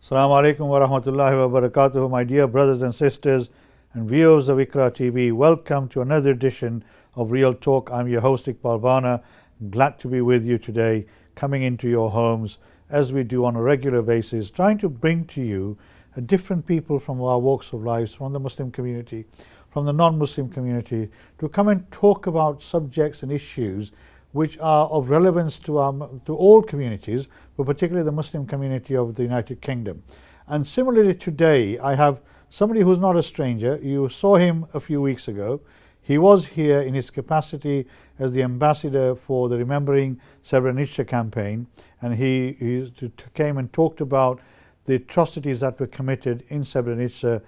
Assalamu alaikum wa rahmatullahi wa barakatuh, my dear brothers and sisters and viewers of Iqra TV. Welcome to another edition of Real Talk. I'm your host Iqbal Bana. Glad to be with you today, coming into your homes as we do on a regular basis, trying to bring to you different people from our walks of lives, from the Muslim community, from the non-Muslim community, to come and talk about subjects and issues which are of relevance to all communities, but particularly the Muslim community of the United Kingdom. And similarly today, I have somebody who's not a stranger. You saw him a few weeks ago. He was here in his capacity as the ambassador for the Remembering Srebrenica campaign, and he came and talked about the atrocities that were committed in Srebrenica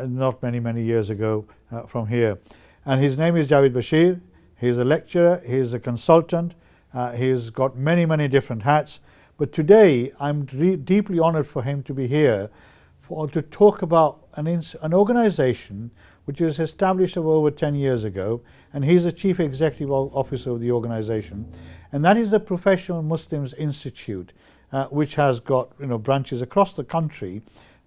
not many years ago from here. And his name is Javed Bashir. He's a lecturer, he's a consultant, he's got many different hats. But today I'm deeply honored for him to be here to talk about an organization which was established over 10 years ago, and he's the chief executive officer of the organization, and that is the Professional Muslims Institute, which has got branches across the country,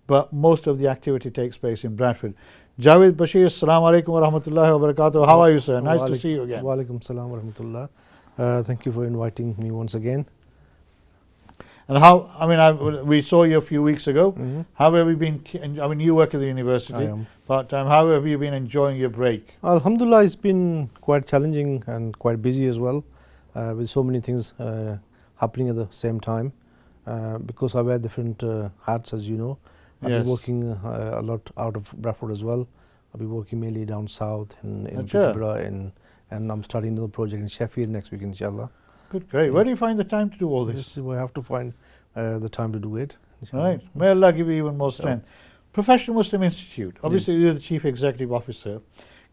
but most of the activity takes place in Bradford. Javed Bashir, Assalamu alaikum wa rahmatullahi wa barakatuh. How are you, sir? Nice to see you again. Wa alaikum salam wa rahmatullah. Thank you for inviting me once again. And how, we saw you a few weeks ago. How have you been? You work at the university. I am. But how have you been enjoying your break? Alhamdulillah, it's been quite challenging and quite busy as well, with so many things happening at the same time. Because I wear different hats, as you know. I've been working a lot out of Bradford as well. I'll be working mainly down south in Peterborough, and I'm starting another project in Sheffield next week, inshallah. Good, great. Where do you find the time to do all this? We have to find the time to do it. Right. May Allah give you even more strength. Professional Muslim Institute. Obviously, you're the chief executive officer.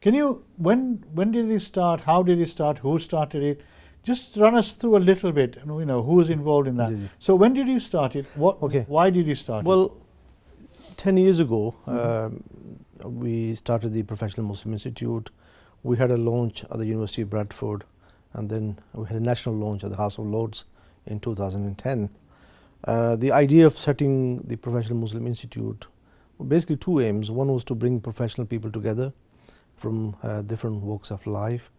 Can you? When did it start? How did it start? Who started it? Just run us through a little bit. Who is involved in that. So when did you start it? Why did you start it? Well, 10 years ago, we started the Professional Muslim Institute. We had a launch at the University of Bradford, and then we had a national launch at the House of Lords in 2010. The idea of setting the Professional Muslim Institute, basically two aims. One was to bring professional people together from different walks of life,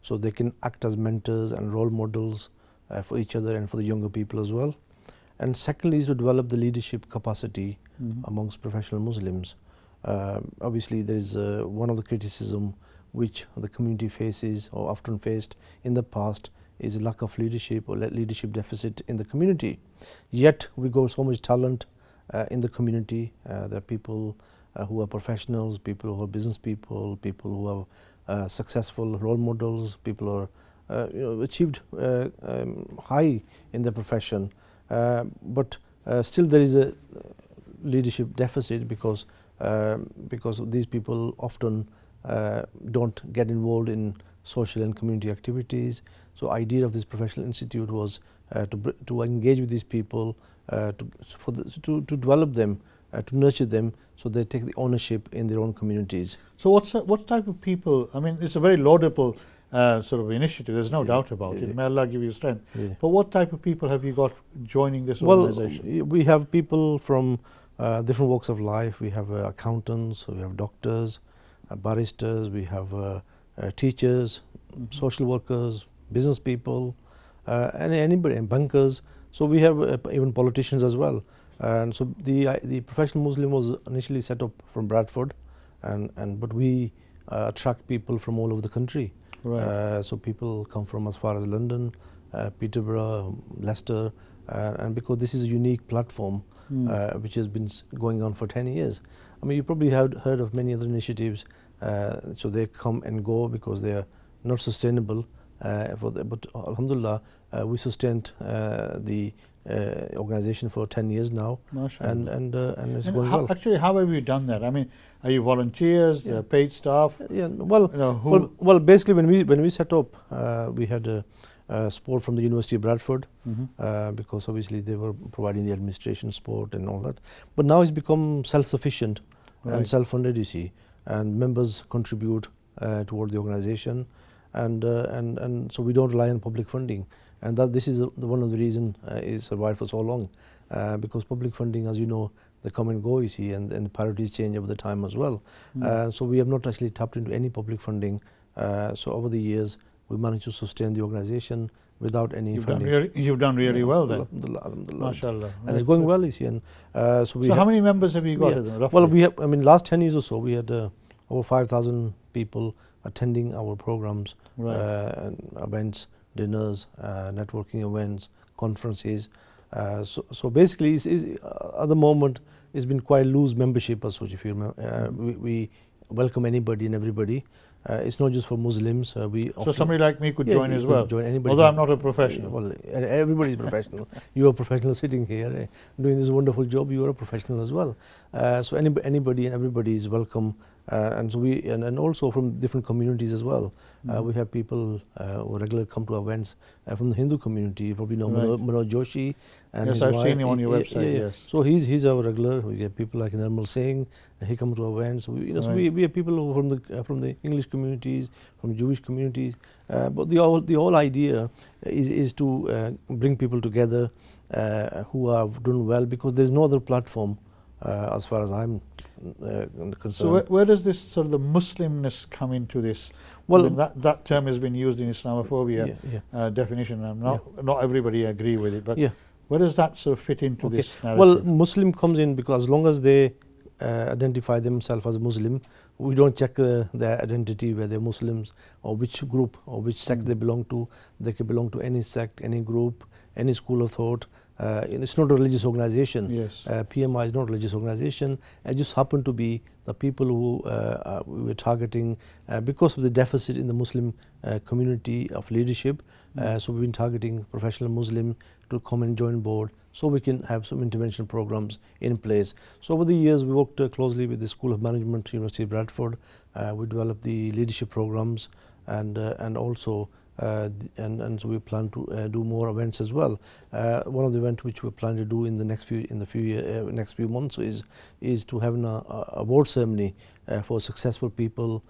so they can act as mentors and role models for each other and for the younger people as well. And secondly is to develop the leadership capacity amongst professional Muslims. Obviously, there is one of the criticism which the community faces or often faced in the past is a lack of leadership or leadership deficit in the community. Yet we got so much talent in the community. There are people who are professionals, people who are business people, people who are successful role models, people who are achieved high in their profession. But still there is a leadership deficit because these people often don't get involved in social and community activities. So idea of this professional institute was to engage with these people, to develop them, to nurture them, so they take the ownership in their own communities. So what type of people? It's a very laudable sort of initiative. There's no doubt about it. May Allah give you strength. But what type of people have you got joining this organization? Well, we have people from different walks of life. We have accountants, we have doctors, barristers, we have teachers, social workers, business people, and anybody, and bankers. So we have even politicians as well. And so the Professional Muslim was initially set up from Bradford, but we attract people from all over the country. Right. So people come from as far as London, Peterborough, Leicester, and because this is a unique platform which has been going on for 10 years. You probably have heard of many other initiatives, so they come and go because they are not sustainable. But Alhamdulillah, we sustained the organization for 10 years now, and it's going well. Actually, how have you done that? Are you volunteers, paid staff? Well, basically when we set up, we had support from the University of Bradford, because obviously they were providing the administration support and all that. But now it's become self-sufficient and self-funded, you see, and members contribute toward the organization, and so we don't rely on public funding, and that this is one of the reason it's survived for so long. because public funding, as you know, they come and go, you see, and priorities change over the time as well. So we have not actually tapped into any public funding. So over the years, we managed to sustain the organization without any funding. You've done really well then. Alhamdulillah, alhamdulillah. MashaAllah. And it's going well, you see. And so how many members have you got? Well, we have. I mean, last 10 years or so, we had over 5,000 people attending our programs, events, dinners, networking events, conferences. So basically, at the moment, it's been quite loose membership as such. If you remember, we welcome anybody and everybody. It's not just for Muslims. So somebody like me could join as well. Join anybody. Although I'm not a professional. Well, everybody is professional. You are a professional sitting here doing this wonderful job. You are a professional as well. So anybody and everybody is welcome. And so and also from different communities as well. We have people who regularly come to events from the Hindu community. You probably know Manoj Joshi. And yes, I've seen him on your website. Yes. So he's our regular. We get people like Nirmal Singh. He comes to events. So we have people who from the English communities, from Jewish communities. But the whole idea is to bring people together who have done well, because there's no other platform as far as I'm concerned. So where does this sort of the Muslimness come into this? Well, I mean, that term has been used in Islamophobia definition. And not everybody agree with it, but where does that sort of fit into this narrative? Well, Muslim comes in because as long as they identify themselves as a Muslim, we don't check their identity, whether they're Muslims or which group or which sect they belong to. They can belong to any sect, any group, any school of thought. It's not a religious organization. Yes. PMI is not a religious organization. It just happened to be the people who we were targeting because of the deficit in the Muslim community of leadership. So we've been targeting professional Muslim to come and join board, so we can have some intervention programs in place. So over the years, we worked closely with the School of Management, University of Bradford. We developed the leadership programs, and also and so we plan to do more events as well. One of the events which we plan to do in the next few months is to have an award ceremony for successful people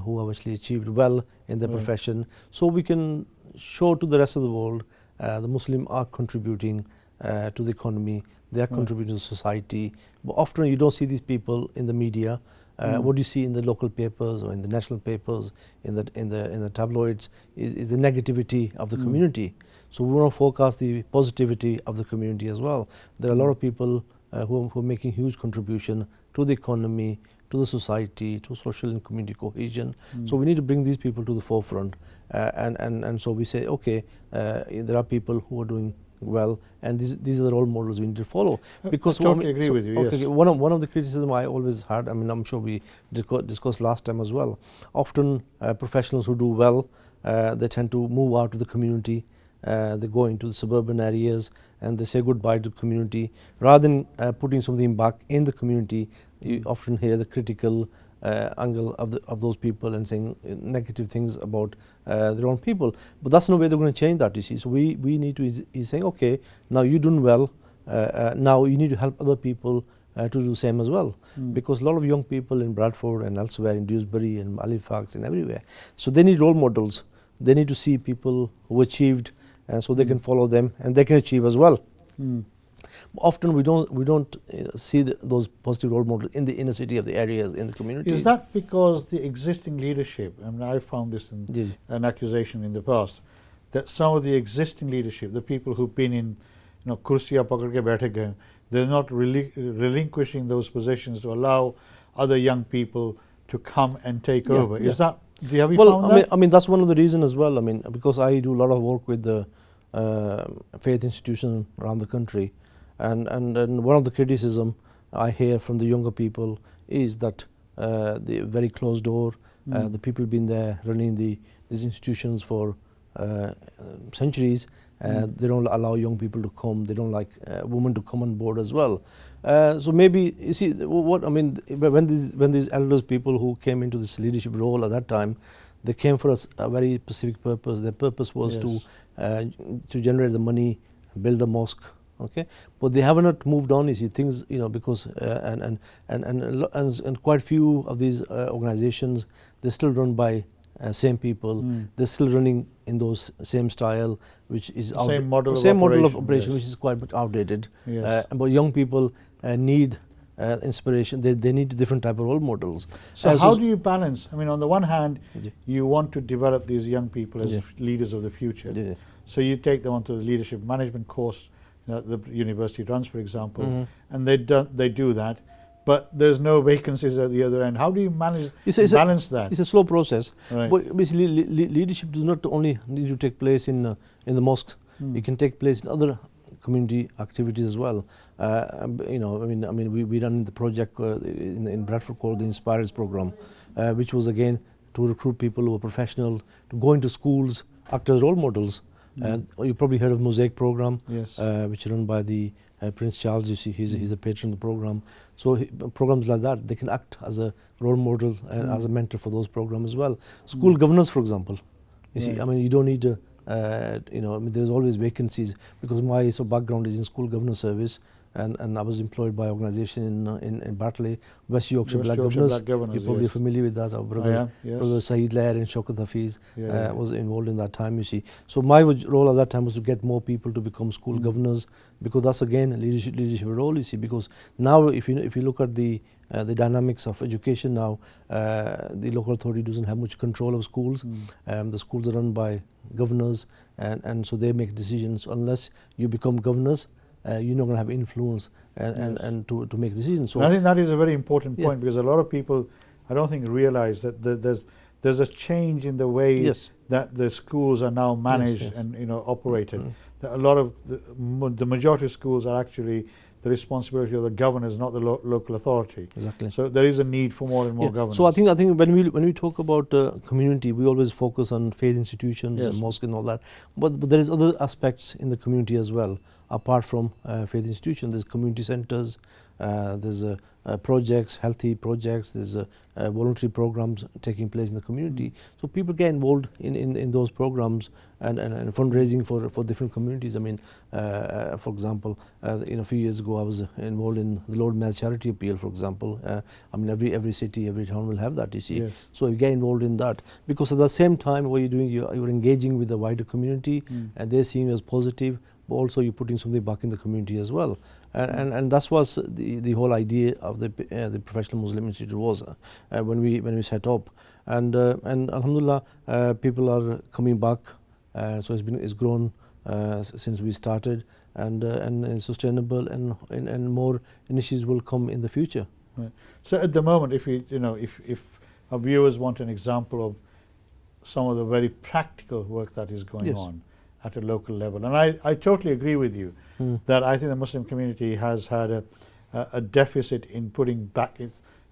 who have actually achieved well in their profession, so we can show to the rest of the world the Muslims are contributing to the economy. They are contributing to society. But often you don't see these people in the media. What you see in the local papers or in the national papers, in the tabloids, is the negativity of the community. So we want to forecast the positivity of the community as well. There are a lot of people who are making huge contribution to the economy, to the society, to social and community cohesion. So we need to bring these people to the forefront, and so we say, okay, there are people who are doing well, and these are the role models we need to follow. Because I totally agree with you. Okay, yes. One of the criticism I always had, I mean, I'm sure we discussed last time as well. Often professionals who do well, they tend to move out to the community. They go into the suburban areas and they say goodbye to the community rather than putting something back in the community. You often hear the critical angle of those people and saying negative things about their own people, but that's no way they're going to change that, you see. So we need to is saying, okay, now you're doing well, now you need to help other people to do the same as well, because a lot of young people in Bradford and elsewhere, in Dewsbury and Halifax and everywhere, so they need role models. They need to see people who achieved, so they can follow them and they can achieve as well. Often we don't see those positive role models in the inner city of the areas, in the community. Is that because the existing leadership, I mean, I found this in an accusation in the past, that some of the existing leadership, the people who've been in, kursiya pakad ke baithe gaye, they're not relinquishing those positions to allow other young people to come and take over. Is that, have you found that? I mean, that's one of the reasons as well. I mean, because I do a lot of work with the faith institutions around the country. And one of the criticism I hear from the younger people is that the very closed door, the people been there running these institutions for centuries, they don't allow young people to come. They don't like women to come on board as well. So maybe, you see, what I mean, when these elders people who came into this leadership role at that time, they came for a very specific purpose. Their purpose was to generate the money, build the mosque. Okay, but they have not moved on. You see, things, because and quite few of these organizations, they're still run by same people. They're still running in those same style, which is Same model of operation, yes. which is quite much outdated. Yes. But young people need inspiration. They need different type of role models. So how do you balance? I mean, on the one hand, Yeah. you want to develop these young people as Yeah. leaders of the future. Yeah. So you take them onto the leadership management course that the university runs, for example, Mhm. and they do that, but there's no vacancies at the other end. How do you manage balance that? It's a slow process. Right. But basically, leadership does not only need to take place in the mosque. It can take place in other community activities as well. You know, I mean, we run the project in Bradford called the Inspires program, which was again to recruit people who are professional to go into schools, act as role models. You probably heard of Mosaic program, Yes. which is run by the Prince Charles. You see, he's a patron of the program. So programs like that, they can act as a role model and as a mentor for those programs as well. School governors, for example. You see, Right. I mean, you don't need to. You know, I mean, there's always vacancies because my background is in school governor service, and I was employed by organisation in Bartley, West Yorkshire Black Governors. You're probably yes. familiar with that. Our brother, I am, yes. brother Saeed Lair and Shaukat Hafiz Yeah. was involved in that time. You see, so my role at that time was to get more people to become school governors, because that's again a leadership role. You see, because now if you look at the dynamics of education now, the local authority doesn't have much control of schools. The schools are run by governors, and so they make decisions. Unless you become governors, you're not going to have influence and to make decisions. So and I think that is a very important Yeah. point, because a lot of people, I don't think, realize that there's a change in the way Yes. that the schools are now managed yes. and operated. That a lot of the majority of schools are actually the responsibility of the governors, not the local authority. Exactly. So there is a need for more and more governance. So I think when we talk about community, we always focus on faith institutions, Yes. mosque and all that. But there is other aspects in the community as well, apart from faith institutions. There's community centres, there's projects, healthy projects, there's voluntary programs taking place in the community. So people get involved in those programs and fundraising for different communities. I mean, for example, a few years ago I was involved in the Lord Mayor's Charity Appeal, for example. I mean, every city, every town will have that, you see. Yes. So you get involved in that, because at the same time what you're doing, you're engaging with the wider community, and they're seeing you as positive, but also you're putting something back in the community as well. And that's what the whole idea of the Professional Muslim Institute was when we set up. And alhamdulillah, people are coming back. So it's grown since we started, and it's sustainable, and more initiatives will come in the future. Right. So at the moment, if our viewers want an example of some of the very practical work that is going Yes. on at a local level, and I totally agree with you that I think the Muslim community has had a deficit in putting back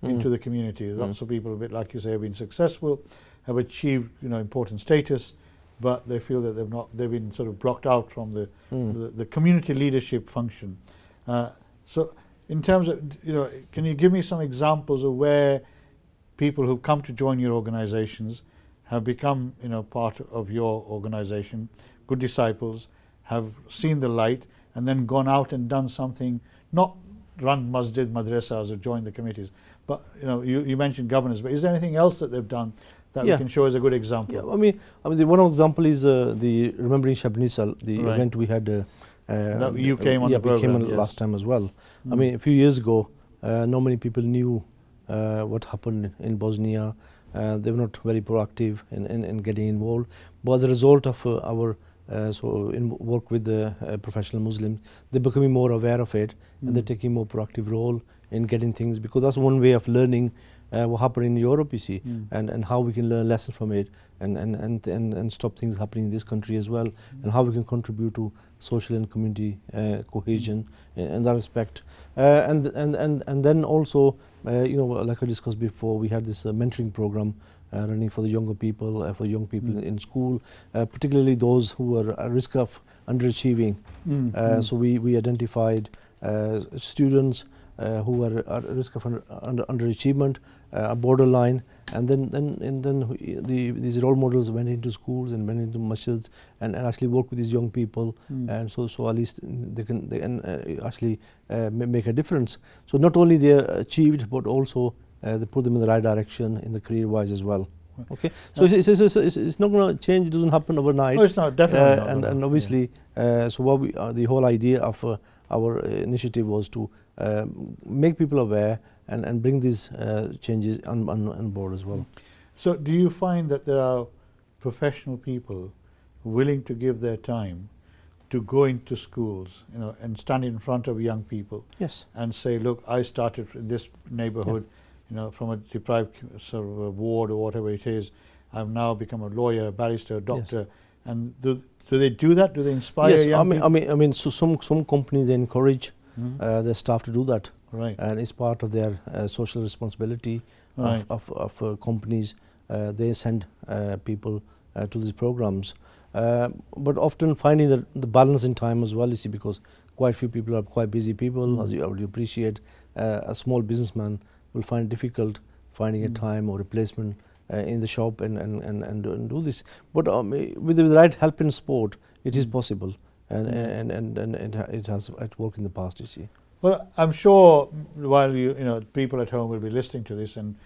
into the community. Lots of people, a bit like you say, have been successful, have achieved important status, but they feel that they've been sort of blocked out from the community leadership function. So in terms of, can you give me some examples of where people who come to join your organizations have become part of your organization, good disciples, have seen the light, and then gone out and done something, not run masjid, madrasas, or join the committees, but you mentioned governors, but is there anything else that they've done that we can show as a good example? Yeah, I mean the one example is the Remembering Shab Nisal, the Right. event we had. That you came on the we came program, on yes. last time as well. I mean, a few years ago, not many people knew what happened in Bosnia. They were not very proactive in getting involved. But as a result of our work with the professional Muslims, they're becoming more aware of it, and they're taking more proactive role in getting things, because that's one way of learning what happened in Europe, you see, and how we can learn lessons from it, and stop things happening in this country as well, and how we can contribute to social and community cohesion in that respect. And then also, like I discussed before, we had this mentoring program running for the younger people, in school, particularly those who are at risk of underachieving. So we identified students who are at risk of underachievement, borderline, and then these role models went into schools and went into masjids and actually work with these young people, and so at least they can actually make a difference. So not only they achieved, but also they put them in the right direction in the career wise as well. Okay, so it's not going to change. It doesn't happen overnight. No, it's not, definitely not. And obviously, so what we the whole idea of our initiative was to make people aware and bring these changes on board as well. So do you find that there are professional people willing to give their time to go into schools, you know, and stand in front of young people? Yes. And say, look, I started in this neighborhood, you know, from a deprived sort of a ward or whatever it is. I've now become a lawyer, a barrister, a doctor. Yes. And do they do that? Do they inspire young people? I mean, so some companies encourage their staff to do that. Right. And it's part of their social responsibility of companies. They send people to these programs. But often finding the balance in time as well, you see, because quite few people are quite busy people, as you already appreciate. A small businessman will find it difficult finding a time or replacement in the shop and do this. But with the right help and support, it is possible, and it has worked in the past, you see. Well, I'm sure while you know people at home will be listening to this and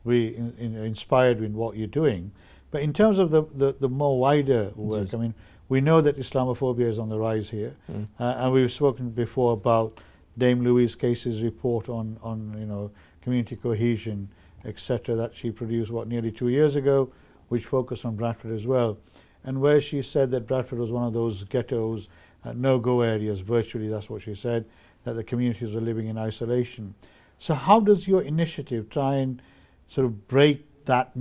be inspired in what you're doing. But in terms of the more wider work, I mean, we know that Islamophobia is on the rise here, and we've spoken before about Dame Louise Case's report on you know community cohesion, etc., that she produced nearly 2 years ago, which focused on Bradford as well, and where she said that Bradford was one of those ghettos, no-go areas. Virtually, that's what she said, that the communities were living in isolation. So, how does your initiative try and sort of break that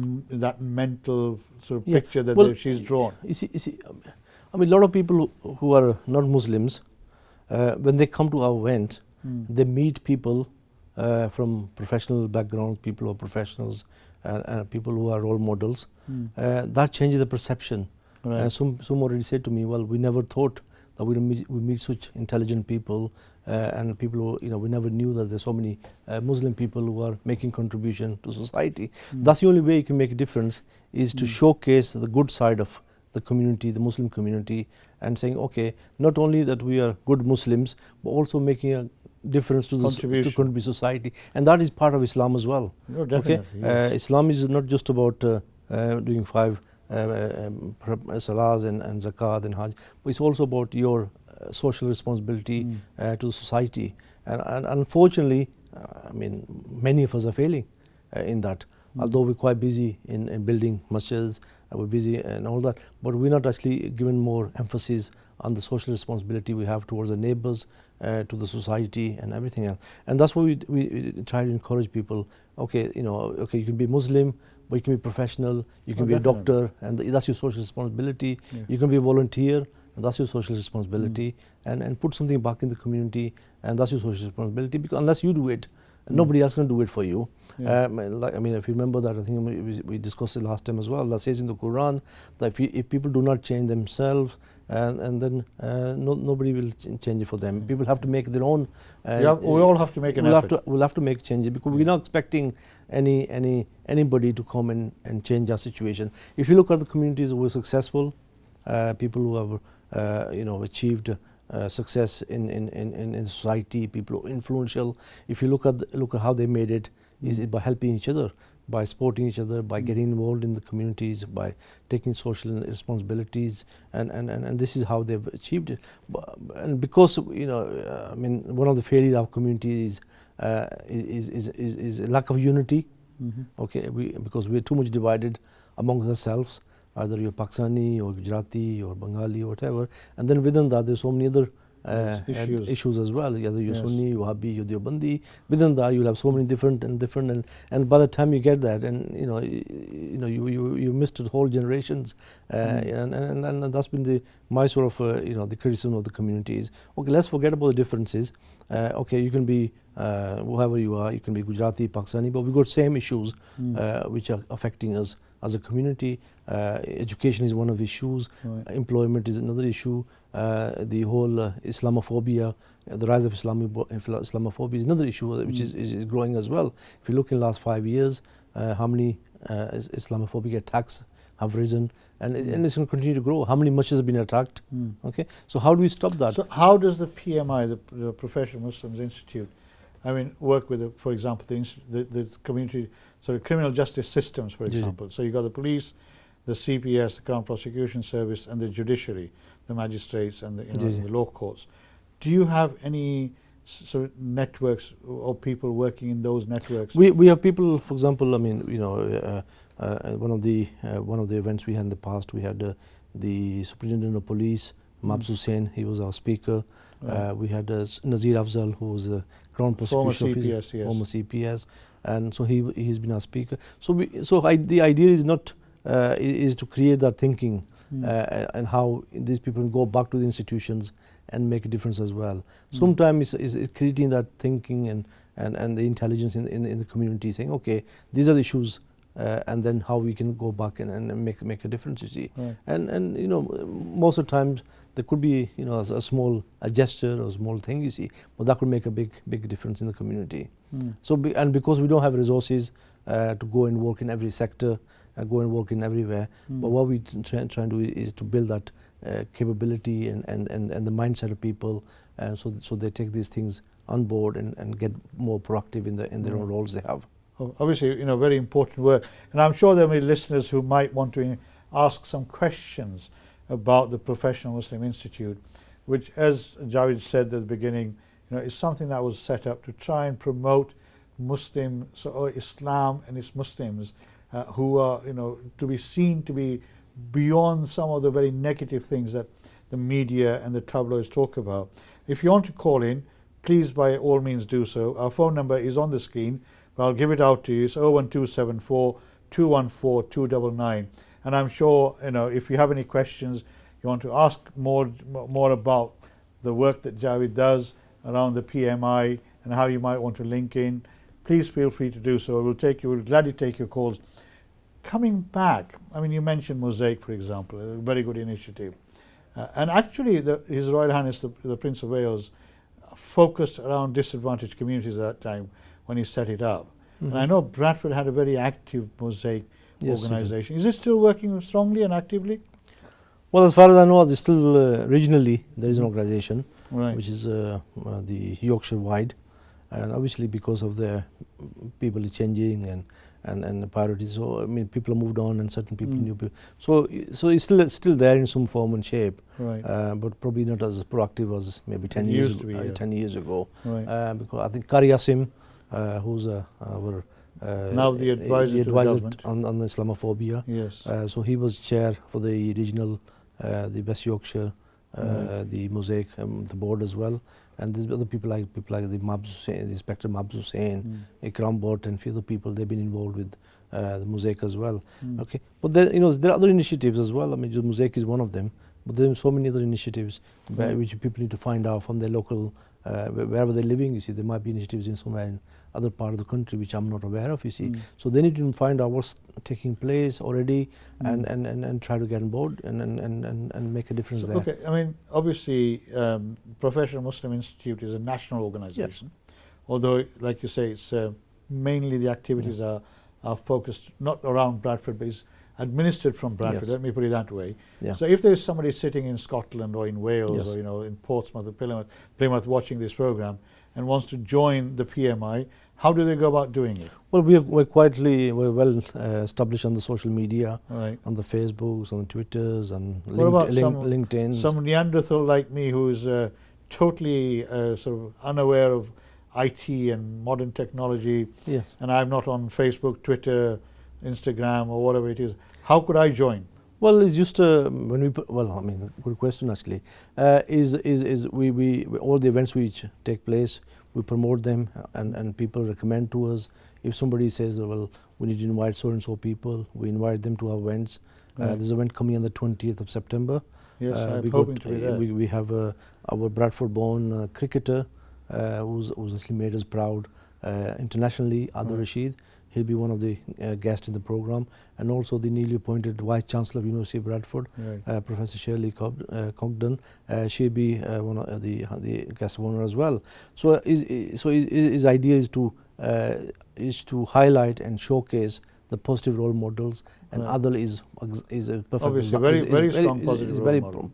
mental sort of picture that she's drawn? You see, I mean, a lot of people who are not Muslims, when they come to our event, they meet people from professional backgrounds, people who are professionals, and people who are role models. That changes the perception. Right. Some already said to me, well, we never thought that we meet such intelligent people, and people who, you know, we never knew that there's so many Muslim people who are making contribution to society. That's the only way you can make a difference, is to showcase the good side of the community, the Muslim community, and saying, okay, not only that we are good Muslims, but also making a difference to the society, and that is part of Islam as well. No, definitely, yes. Islam is not just about doing 5 salahs and zakat and hajj, but it's also about your social responsibility to society, and unfortunately, I mean, many of us are failing in that. Although we're quite busy in building masjids, we're busy and all that, but we're not actually given more emphasis on the social responsibility we have towards the neighbors, to the society and everything else. And that's why we try to encourage people, okay, you know, okay, you can be Muslim, but you can be professional, you can be a doctor, and that's your social responsibility. Yeah. You can be a volunteer, and that's your social responsibility, and put something back in the community, and that's your social responsibility, because unless you do it, nobody else can do it for you. Yeah. I mean, if you remember that, I think we discussed it last time as well. Allah says in the Quran that if people do not change themselves, and then nobody will change it for them. People have to make their own. We all have to make an effort. We'll have to make changes, because we're not expecting anybody to come and change our situation. If you look at the communities who were successful, people who have you know, achieved success in society, people who are influential. If you look at how they made it, is it by helping each other, by supporting each other, by getting involved in the communities, by taking social responsibilities, and this is how they've achieved it. And because, you know, I mean, one of the failures of communities is lack of unity. Okay, because we're too much divided amongst ourselves. Either you're Pakistani or Gujarati or Bengali or whatever, and then within that there's so many other issues as well. Either you're Sunni, Wahhabi, you're Deobandi. Within that you'll have so many different, and by the time you get that, and you know you missed the whole generations, and that's been my sort of you know, the criticism of the communities. Okay, let's forget about the differences. Okay, you can be whoever you are, you can be Gujarati, Pakistani, but we've got same issues which are affecting us as a community. Education is one of the issues, employment is another issue, the whole Islamophobia, the rise of Islamophobia is another issue which is growing as well. If you look in the last 5 years, how many Islamophobic attacks have risen, and it's going to continue to grow. How many masjids have been attacked? Okay, so how do we stop that? So how does the PMI, the Professional Muslims Institute, I mean, work with, for example, the community, criminal justice systems, for example. So you got the police, the CPS, the Crown Prosecution Service, and the judiciary, the magistrates, and the law courts. Do you have any sort of networks or people working in those networks? We have people, for example, I mean, one of the events we had in the past, we had the Superintendent of Police, Mabz Hussain, he was our speaker. Right. We had Nazir Afzal, who was a Crown Prosecution Officer, former CPS, and so he's been our speaker. So the idea is not is to create that thinking and how these people go back to the institutions and make a difference as well. Sometimes is creating that thinking and the intelligence in the community, saying, okay, these are the issues, and then how we can go back and make a difference, you see. Right. And most of the times there could be a small gesture or a small thing, you see, but that could make a big difference in the community. So because we don't have resources to go and work in every sector, go and work in everywhere, but what we try and do is to build that capability and the mindset of people, so they take these things on board and get more proactive in their own roles they have. Obviously, very important work, and I'm sure there will be listeners who might want to ask some questions about the Professional Muslim Institute, which, as Javed said at the beginning, is something that was set up to try and promote Islam and its Muslims, who are to be seen to be beyond some of the very negative things that the media and the tabloids talk about. If you want to call in, please by all means do so. Our phone number is on the screen, but I'll give it out to you. It's 01274 214 299. And I'm sure if you have any questions, you want to ask more about the work that Javed does around the PMI and how you might want to link in, please feel free to do so. We'll gladly take your calls. Coming back, I mean, you mentioned Mosaic, for example, a very good initiative. And actually, His Royal Highness the Prince of Wales focused around disadvantaged communities at that time when he set it up. And I know Bradford had a very active Mosaic organisation. Is it still working strongly and actively? Well, as far as I know, there's still regionally there is an organisation, which is the Yorkshire wide, and obviously because of the people changing and the priorities, so I mean people have moved on and certain people new people. So it's still there in some form and shape, but probably not as proactive as maybe 10 years ago. 10 years ago, because I think Qari Asim, who's our now the advisor to the government on Islamophobia. Yes. So he was chair for the regional, the West Yorkshire, the Mosaic, the board as well. And there's other people like the Mabz Hussain, the Inspector Mabz Hussain, Ikram Bott, and a few other people. They've been involved with the Mosaic as well. Okay, but there are other initiatives as well. I mean, Mosaic is one of them. But there are so many other initiatives which people need to find out from their local, wherever they're living. You see, there might be initiatives in somewhere in other part of the country which I'm not aware of. You see, so they need to find out what's taking place already, and try to get on board and make a difference there. Okay, I mean, obviously, Professional Muslim Institute is a national organisation, although, like you say, it's mainly the activities are focused not around Bradford, but is administered from Bradford. Let me put it that way. So if there is somebody sitting in Scotland or in Wales or in Portsmouth or Plymouth watching this program and wants to join the PMI, how do they go about doing it? Well, we're well established on the social media, on the Facebooks, on the Twitters, and LinkedIn. Some Neanderthal like me who is totally sort of unaware of IT and modern technology, and I'm not on Facebook, Twitter, Instagram, or whatever it is. How could I join? Well, it's just when we put, well, I mean, good question actually. We all the events which take place, we promote them, and people recommend to us. If somebody says, well, we need to invite so and so people, we invite them to our events. There's an event coming on the 20th of September. Yes, I'm hoping to be there. We have our Bradford-born cricketer who's actually made us proud internationally, Adil Rashid. He'll be one of the guests in the program, and also the newly appointed Vice Chancellor of University of Bradford, Professor Shirley Cogden. She'll be one of the guest of honor as well. So his idea is to highlight and showcase the positive role models, and Right. Adil is a perfect Obviously, exa- very, is very strong positive is role very model.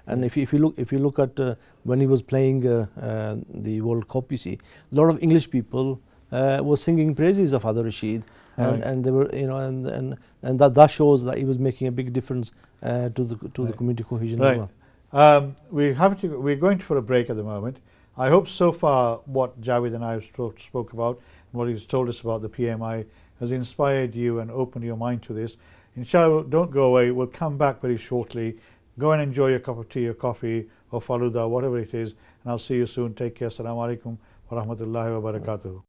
and Yeah. if you look at when he was playing the World Cup, you see a lot of English people were singing praises of Adil Rashid, Right. and they were, you know, and that shows that he was making a big difference to the Right. community cohesion as Right. well. We're going for a break at the moment. I hope so far what Javed and I have spoke about, and what he's told us about the PMI, has inspired you and opened your mind to this. Inshallah, don't go away. We'll come back very shortly. Go and enjoy your cup of tea or coffee or faluda, whatever it is, and I'll see you soon. Take care. Assalamu alaikum wa rahmatullahi wa barakatuh.